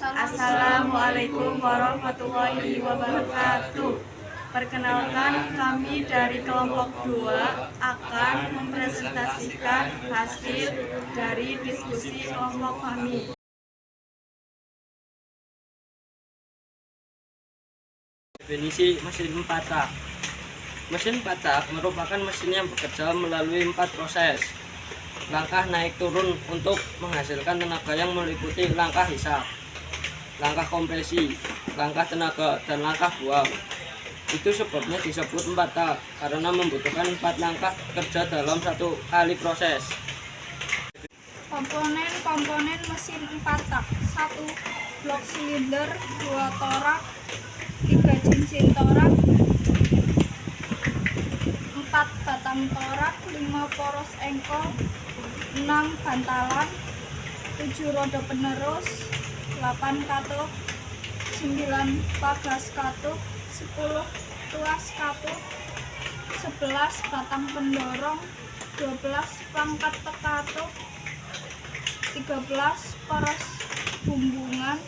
Assalamualaikum warahmatullahi wabarakatuh. Perkenalkan, kami dari kelompok 2 akan mempresentasikan hasil dari diskusi kelompok kami. Definisi mesin 4-tak. Mesin 4-tak merupakan mesin yang bekerja melalui 4 proses. Langkah naik turun untuk menghasilkan tenaga yang meliputi langkah hisap, langkah kompresi, langkah tenaga, dan langkah buang. Itu sebabnya disebut 4-tak, karena membutuhkan 4 langkah kerja dalam satu kali proses. Komponen mesin 4-tak: 1. Blok silinder, 2 torak, 3 cincin torak, 4 batang torak, 5 poros engkol, 6 bantalan, 7 roda penerus, 8 katup, 9 pagas katup, 10 tuas katup, 11 batang pendorong, 12 pangkat katup, 13 poros bumbungan,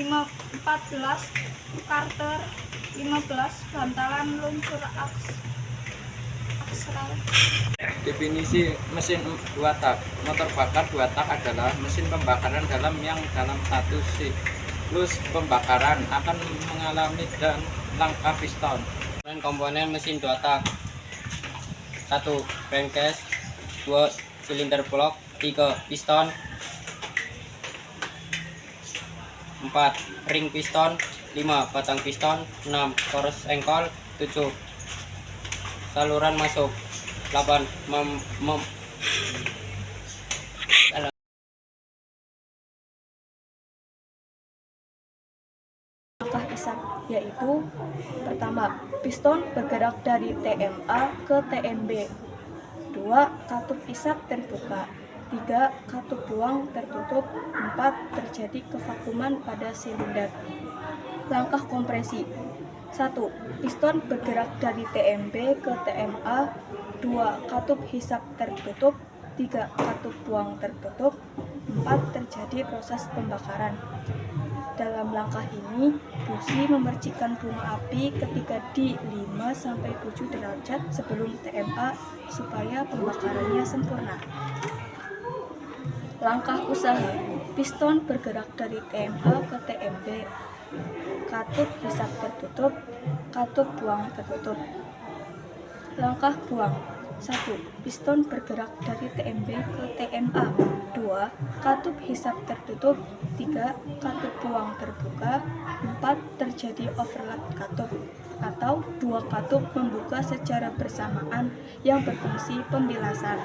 14 karter, 15 bantalan luncur aksel. Definisi mesin 2-tak. Motor bakar 2-tak adalah mesin pembakaran yang dalam satu siklus pembakaran akan mengalami dan langkah piston. Komponen mesin 2-tak: 1. crankcase, 2. silinder blok, 3. piston, 4. ring piston, 5. batang piston, 6. poros engkol, 7. saluran masuk, 8. Langkah hisap yaitu: pertama, piston bergerak dari TMA ke TMB. 2. katup hisap terbuka. 3. katup buang tertutup. 4. terjadi kevakuman pada silinder. Langkah kompresi: 1. piston bergerak dari TMB ke TMA. 2. katup hisap tertutup. 3. katup buang tertutup. 4. terjadi proses pembakaran. Dalam langkah ini, busi memercikan bunga api ketika di 5-7 derajat sebelum TMA supaya pembakarannya sempurna. Langkah usaha: piston bergerak dari TMA ke TMB. Katup hisap tertutup, katup buang tertutup. Langkah buang: 1. piston bergerak dari TMB ke TMA. 2. katup hisap tertutup. 3. katup buang terbuka. 4. terjadi overlap katup atau 2 katup membuka secara bersamaan yang berfungsi pembilasan.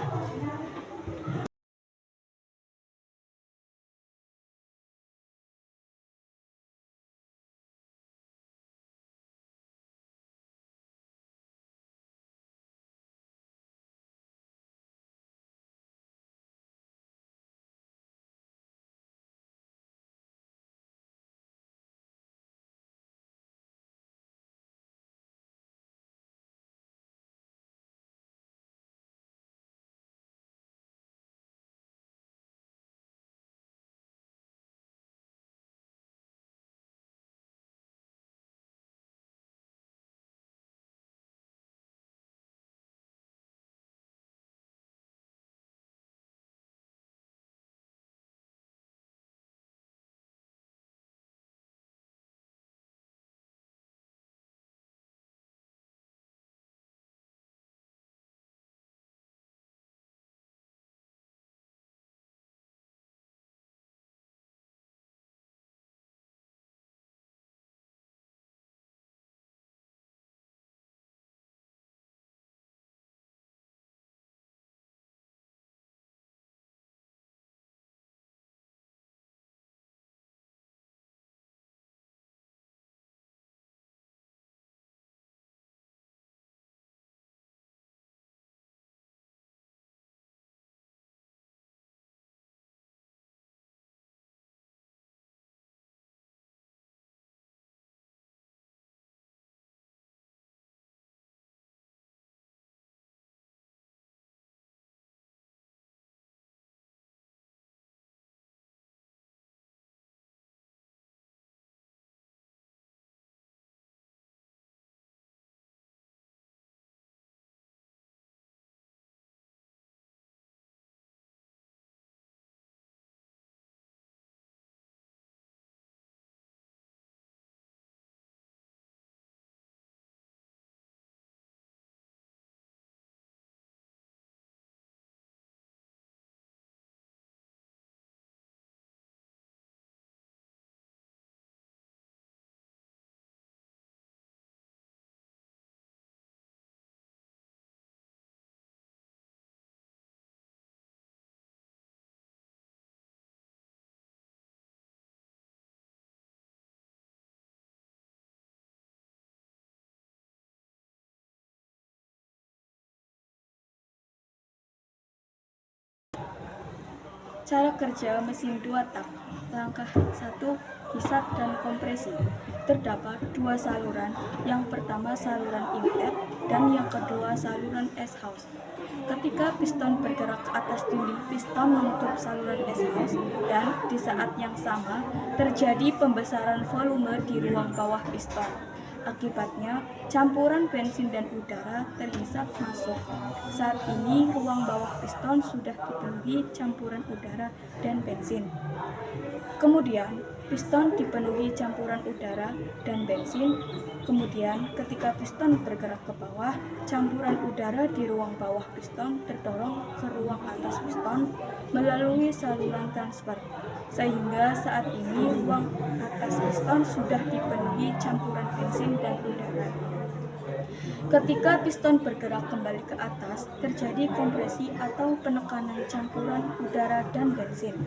Cara kerja mesin 2 tak. Langkah 1, hisap dan kompresi. Terdapat dua saluran, yang pertama saluran inlet dan yang kedua saluran exhaust. Ketika piston bergerak ke atas, dinding piston menutup saluran exhaust dan di saat yang sama terjadi pembesaran volume di ruang bawah piston. Akibatnya, campuran bensin dan udara terhisap masuk. Saat ini, ruang bawah piston sudah dipenuhi campuran udara dan bensin. Kemudian, piston dipenuhi campuran udara dan bensin. Kemudian, ketika piston bergerak ke bawah, campuran udara di ruang bawah piston terdorong ke ruang atas piston melalui saluran transfer. Sehingga saat ini ruang atas piston sudah dipenuhi campuran bensin dan udara. Ketika piston bergerak kembali ke atas, terjadi kompresi atau penekanan campuran udara dan bensin.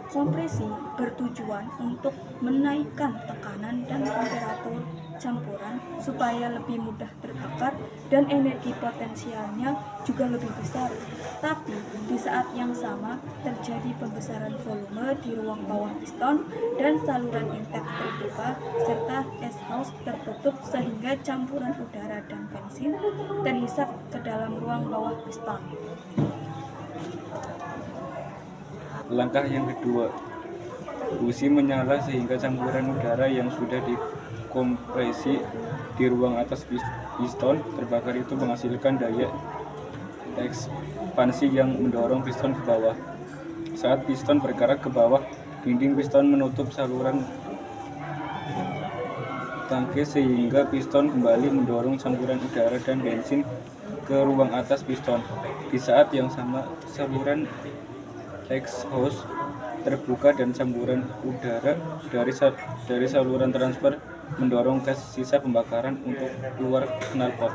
Kompresi bertujuan untuk menaikkan tekanan dan temperatur campuran supaya lebih mudah terbakar dan energi potensialnya juga lebih besar. Tapi di saat yang sama terjadi pembesaran volume di ruang bawah piston dan saluran intake terbuka serta exhaust tertutup sehingga campuran udara dan bensin terhisap ke dalam ruang bawah piston. Langkah yang kedua, busi menyala sehingga campuran udara yang sudah dikompresi di ruang atas piston terbakar itu menghasilkan daya ekspansi yang mendorong piston ke bawah. Saat piston bergerak ke bawah, dinding piston menutup saluran tangki sehingga piston kembali mendorong campuran udara dan bensin ke ruang atas piston. Di saat yang sama, saluran exhaust terbuka dan campuran udara dari saluran transfer mendorong gas sisa pembakaran untuk keluar knalpot.